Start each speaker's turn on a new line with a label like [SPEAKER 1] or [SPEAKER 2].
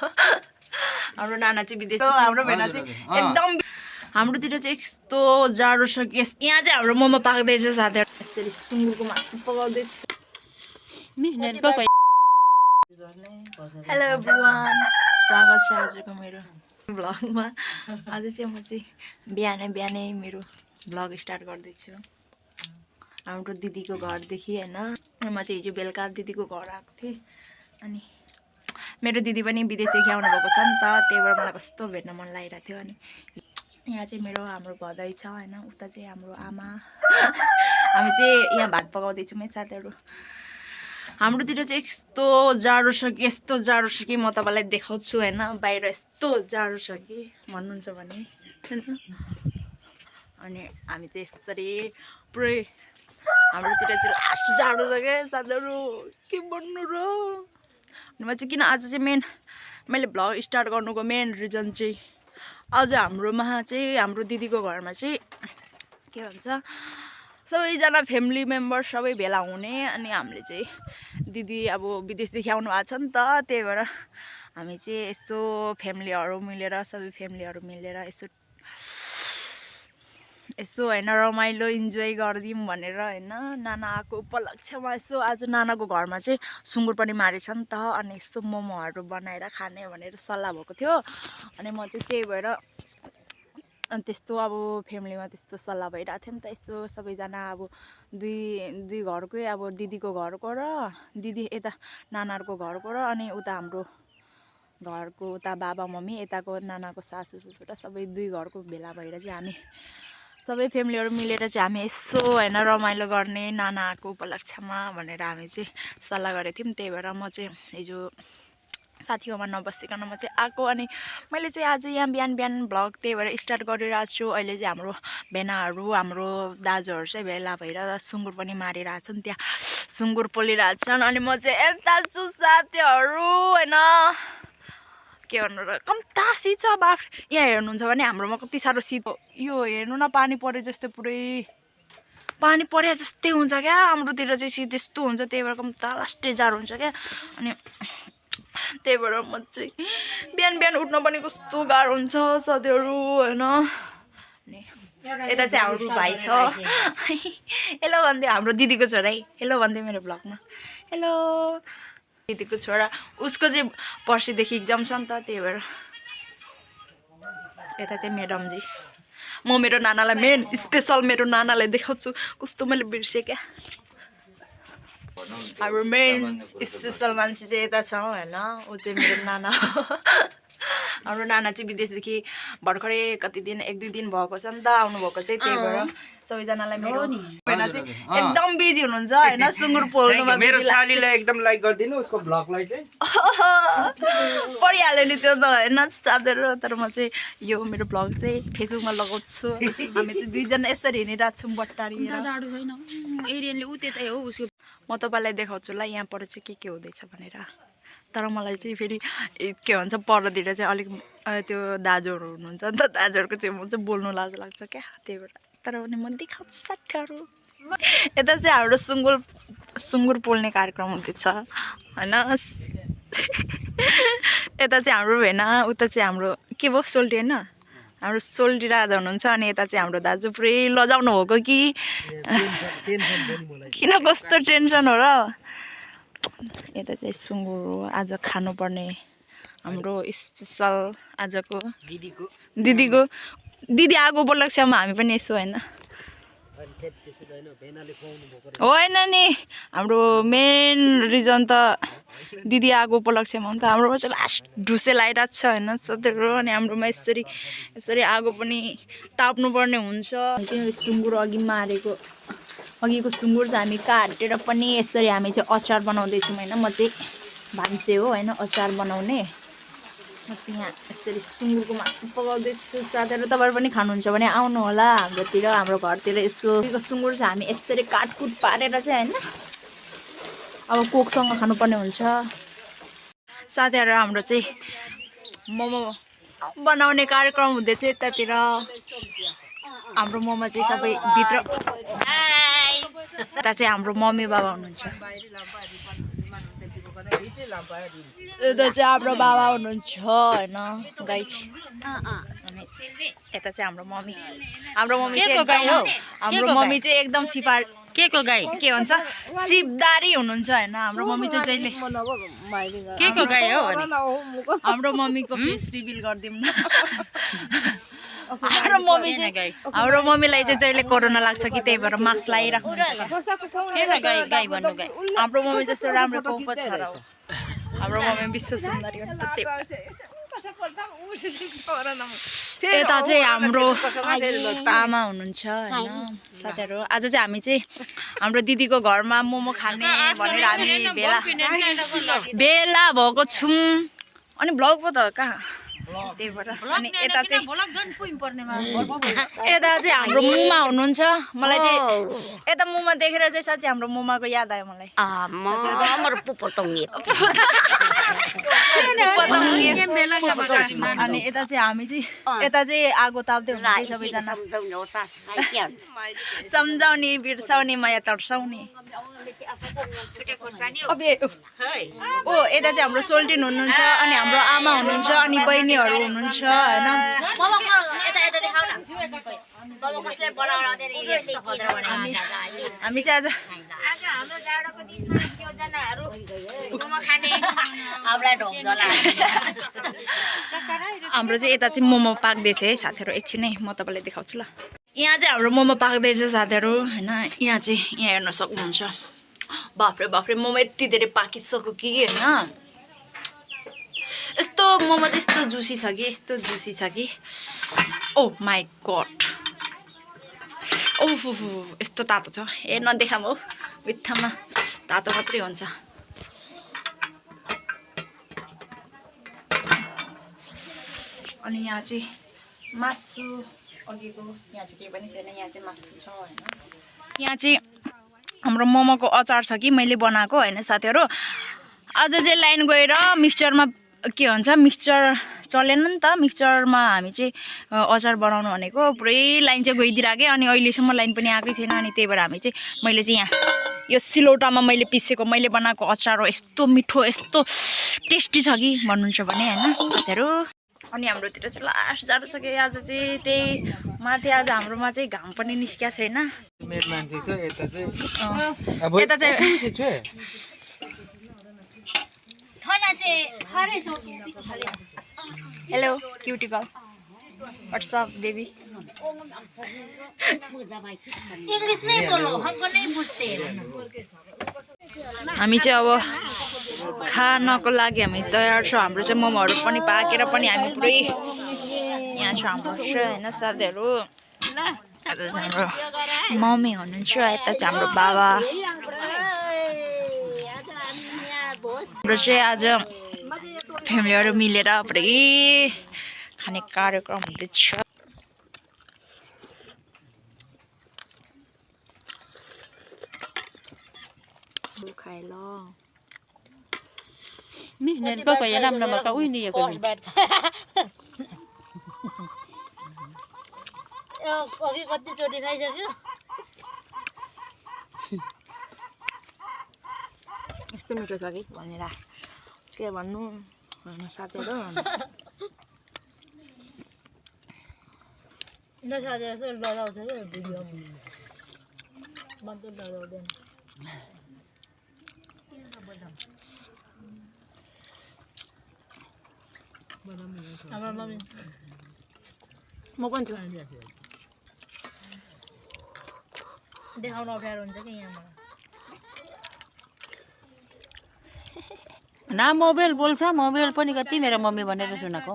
[SPEAKER 1] हाम्रो नाना चाहिँ विदेश हाम्रो भेना चाहिँ एकदम हाम्रोतिर चाहिँ यस्तो जाडो छ कि यहाँ चाहिँ हाम्रो मोमो पाक्दैछ साथीहरू यसरी सुँगुरको मासु पकाउँदैछ हेलो एभ्रिवान स्वागत छ आजको मेरो भ्लगमा आज चाहिँ म चाहिँ बिहानै मेरो भ्लग स्टार्ट गर्दैछु हाम्रो दिदीको घरदेखि हैन म चाहिँ हिजो बेलुका दिदीको घर आएको थिएँ अनि मेरो दिदी पनि विदेशदेखि आउनु भएको छ नि त त्यही भएर मलाई कस्तो भेट्न मन लागिरहेको थियो अनि यहाँ चाहिँ हाम्रो भदै छ हैन उता चाहिँ हाम्रो आमा हामी चाहिँ यहाँ भात पकाउँदैछौँ है साथीहरू हाम्रोतिर चाहिँ यस्तो जाडो छ कि यस्तो जाडो छ कि म तपाईँलाई देखाउँछु हैन बाहिर यस्तो जाडो छ कि भन्नुहुन्छ भने अनि हामी चाहिँ यसरी पुरै हाम्रोतिर चाहिँ लास्ट जाडो छ क्या साथीहरू के भन्नु र म चाहिँ किन आज चाहिँ मैले भ्लग स्टार्ट गर्नुको मेन रिजन चाहिँ आज हाम्रोमा चाहिँ हाम्रो दिदीको घरमा चाहिँ के भन्छ सबैजना फ्यामिली मेम्बर सबै भेला हुने अनि हामीले चाहिँ दिदी अब विदेशदेखि आउनु भएको छ नि त त्यही भएर हामी चाहिँ यस्तो फ्यामिलीहरू मिलेर सबै फ्यामिलीहरू मिलेर यसो हैन रमाइलो इन्जोय गरिदिउँ भनेर हैन नाना आएको उपलक्ष्यमा यसो आज नानाको घरमा चाहिँ सुँगुर पनि मारेछ नि त अनि यस्तो मोमोहरू बनाएर खाने भनेर सल्लाह भएको थियो अनि म चाहिँ त्यही भएर अनि त्यस्तो अब फ्यामिलीमा त्यस्तो सल्लाह भइरहेको थियो नि त यसो सबैजना अब दुई घरकै अब दिदीको घरको र दिदी यता नानाहरूको घरको र अनि उता हाम्रो घरको उता बाबा मम्मी यताको नानाको सासू ससुरा सबै दुई घरको भेला भएर चाहिँ हामी सबै फ्यामिलीहरू मिलेर चाहिँ हामी यसो हैन रमाइलो गर्ने नाना आएको उपलक्ष्यमा भनेर हामी चाहिँ सल्लाह गरेको थियौँ त्यही भएर म चाहिँ हिजो साथीहरूमा नबसिकन म चाहिँ आएको अनि मैले चाहिँ आज यहाँ बिहान भ्लग त्यही भएर स्टार्ट गरिरहेको छु अहिले चाहिँ हाम्रो भेनाहरू हाम्रो दाजुहरू चाहिँ भेला भएर सुँगुर पनि मारिरहेको छन् त्यहाँ सुँगुर पोलिरहेको छन् अनि म चाहिँ यता छु साथीहरू हैन के भन्नु र कम्ता शीत छ बाफ यहाँ हेर्नुहुन्छ भने हाम्रोमा कति साह्रो शीत यो हेर्नु न पानी परे जस्तै पुरै पानी परे जस्तै हुन्छ क्या हाम्रोतिर चाहिँ शीत यस्तो हुन्छ त्यही भएर कम्ता लास्टै जाडो हुन्छ क्या अनि त्यही भएर म चाहिँ बिहान उठ्न पनि कस्तो गाह्रो हुन्छ साथीहरू हैन अनि यता चाहिँ हाम्रो भाइ छ हेलो भन्दै हाम्रो दिदीको छोरा है हेलो भन्दै मेरो भ्लगमा हेलो दिदीको छोरा उसको चाहिँ पर्सिदेखि एक्जाम छ नि त त्यही भएर यता चाहिँ म्याडमजी म मेरो नानालाई मेन स्पेसल मेरो नानालाई देखाउँछु कस्तो मैले बिर्सेँ क्या हाम्रो मेन स्पेसल मान्छे चाहिँ यता छ होइन ऊ चाहिँ मेरो नाना हाम्रो नाना चाहिँ विदेशदेखि भर्खरै कति दिन 1-2 दिन भएको छ नि त आउनुभएको चाहिँ त्यही भएर सबैजनालाई मेरो भेना चाहिँ एकदम बिजी हुनुहुन्छ होइन सुँगुर पोल्नुमा
[SPEAKER 2] मेरो सालीलाई एकदम लाइक गरिदिनु उसको भ्लगलाई चाहिँ
[SPEAKER 1] परिहाल्यो नि त्यो त होइन साथीहरू तर म चाहिँ यो मेरो भ्लग चाहिँ फेसबुकमा लगाउँछु हामी चाहिँ दुईजना यसरी हिँडिरहेको छौँ बट्टारी
[SPEAKER 3] जाडो छैन एरियनले उ त्यतै हो उसको
[SPEAKER 1] म तपाईँलाई देखाउँछु ल यहाँबाट चाहिँ के हुँदैछ भनेर तर मलाई चाहिँ फेरि के भन्छ परतिर चाहिँ अलिक त्यो दाजुहरू हुनुहुन्छ नि त दाजुहरूको चाहिँ म चाहिँ बोल्नु लाज लाग्छ क्या त्यही भएर तर पनि म देखाउँछु साथीहरू यता चाहिँ हाम्रो सुँगुर पोल्ने कार्यक्रम हुँदैछ होइन यता चाहिँ हाम्रो भेना उता चाहिँ हाम्रो के भयो सोल्टी होइन हाम्रो सोल्टी राजा हुनुहुन्छ अनि यता चाहिँ हाम्रो दाजु पुरै लजाउनु भएको कि किन कस्तो टेन्सन हो र यता चाहिँ सुँगुर हो आज खानुपर्ने हाम्रो स्पेसल आजको दिदी आगो उपलक्ष्यमा हामी पनि यसो होइन होइन नि हाम्रो मेन रिजन त दिदी आगो उपलक्ष्यमा हो नि त हाम्रोमा चाहिँ लास्ट ढुसे लगाइरहेको छ होइन साथीहरू अनि हाम्रोमा यसरी आगो पनि ताप्नुपर्ने हुन्छ चाहिँ सुँगुर अघिको सुँगुर चाहिँ हामी काटेर पनि यसरी हामी चाहिँ अचार बनाउँदैछौँ होइन म चाहिँ भान्से हो होइन अचार बनाउने म चाहिँ यहाँ यसरी सुँगुरको मासु पकाउँदैछु साथीहरू तपाईँहरू पनि खानुहुन्छ भने आउनु होला हाम्रो घरतिर यसो सुँगुर चाहिँ हामी यसरी काटकुट पारेर चाहिँ होइन अब कोकसँग खानुपर्ने हुन्छ साथीहरू हाम्रो चाहिँ मोमो बनाउने कार्यक्रम हुँदैछ यतातिर हाम्रो मोमो चाहिँ सबै भित्र यता चाहिँ हाम्रो मम्मी बाबा हुनुहुन्छ यता चाहिँ हाम्रो बाबा हुनुहुन्छ होइन गाई अनि यता चाहिँ हाम्रो मम्मी हाम्रो मम्मी चाहिँ एकदम सिपार
[SPEAKER 3] के को गाई
[SPEAKER 1] के भन्छ सिपदारी हुनुहुन्छ होइन हाम्रो मम्मी चाहिँ जहिले
[SPEAKER 3] के को गाई हो
[SPEAKER 1] हाम्रो मम्मीको फेस रिभिल गरिदिउँ न हाम्रो मम्मीलाई चाहिँ जहिले कोरोना लाग्छ कि त्यही भएर मास्क लगाइराख्नुहुन्छ
[SPEAKER 3] गाई गाई भन्नु गाई
[SPEAKER 1] हाम्रो मम्मी जस्तो राम्रो को पो छ र हाम्रो मम्मी विश्व सुन्दरी हो नि त यता चाहिँ हाम्रो आमा हुनुहुन्छ होइन साथीहरू आज चाहिँ हामी चाहिँ हाम्रो दिदीको घरमा मोमो खाने भनेर हामी भेला भएको छौँ अनि भ्लग पो त कहाँ त्यही भएर अनि यता चाहिँ हाम्रो मुमा हुनुहुन्छ मलाई चाहिँ यता मुमा देखेर चाहिँ साँच्चै हाम्रो मुमाको याद आयो मलाई अनि यता चाहिँ हामी चाहिँ यता चाहिँ आगो ताप्दै हुनुहुन्छ सबैजना सम्झाउने बिर्साउने माया तर्साउने ओ यता चाहिँ हाम्रो सोल्टिन हुनुहुन्छ अनि हाम्रो आमा हुनुहुन्छ अनि बहिनीहरू हुनुहुन्छ होइन हामी चाहिँ आज हाम्रो चाहिँ यता चाहिँ मोमो पाक्दैछ है साथीहरू एकछिनै म तपाईँलाई देखाउँछु ल यहाँ चाहिँ हाम्रो मोमो पाक्दैछ साथीहरू होइन यहाँ हेर्न सक्नुहुन्छ बाफ्रे मोमो यति धेरै पाकिसक्यो कि होइन यस्तो मोमो चाहिँ यस्तो जुसी छ कि ओ माई गड ओहो यस्तो तातो छ नदेखाम हो बित्थामा तातो मात्रै हुन्छ अनि यहाँ चाहिँ मासु अघिको यहाँ चाहिँ केही पनि छैन यहाँ चाहिँ मासु छ होइन यहाँ चाहिँ हाम्रो मोमोको अचार छ कि मैले बनाएको होइन साथीहरू आज चाहिँ लाइन गएर मिक्सचरमा के भन्छ मिक्सचर चलेन नि त मिक्सचरमा हामी चाहिँ अचार बनाउनु भनेको पुरै लाइन चाहिँ गइदिइराखेँ अनि अहिलेसम्म लाइन पनि आएकै छैन अनि त्यही भएर हामी चाहिँ मैले चाहिँ यहाँ यो सिलौटामा मैले पिसेको मैले बनाएको अचार हो यस्तो मिठो यस्तो टेस्टी छ कि भन्नुहुन्छ भने होइन साथीहरू अनि हाम्रोतिर चाहिँ लास्ट जाडो छ कि आज चाहिँ त्यही माथि आज हाम्रोमा चाहिँ घाम पनि निस्किया छैन यता चाहिँ hello cutie girl what's up baby
[SPEAKER 4] English नहीं बोलो हमको नहीं पूछते
[SPEAKER 1] हामी चाहिँ अब खानको लागि हामी तयार छ हाम्रो चाहिँ मोमोहरू पनि पाकेर पनि हामी पुरै यहाँ छ हाम्रो होइन साथीहरू यता चाहिँ हाम्रो मम्मी हुनुहुन्छ यता चाहिँ हाम्रो बाबा हाम्रो चाहिँ आज फ्यामिलीहरू मिलेर पुरै खाने कार्यक्रम हुँदैछ खाइ ल
[SPEAKER 3] Kau kayak nama kau ini ya kau.
[SPEAKER 4] अघि कतिचोटि खाइसक्यो
[SPEAKER 1] यस्तो मिठो छ कि भनेर के भन्नु होइन साथीहरू
[SPEAKER 4] नसाथीहरू चाहिँ डराउँछ क्या भिडियोमा मतलब डराउँदैन हाम्रो मम्मी
[SPEAKER 1] म पनि छु
[SPEAKER 4] देखाउन अप्ठ्यारो हुन्छ कि यहाँबाट
[SPEAKER 3] ना मोबाइल बोल्छ मोबाइल पनि कति मेरो मम्मी भनेर सुनेको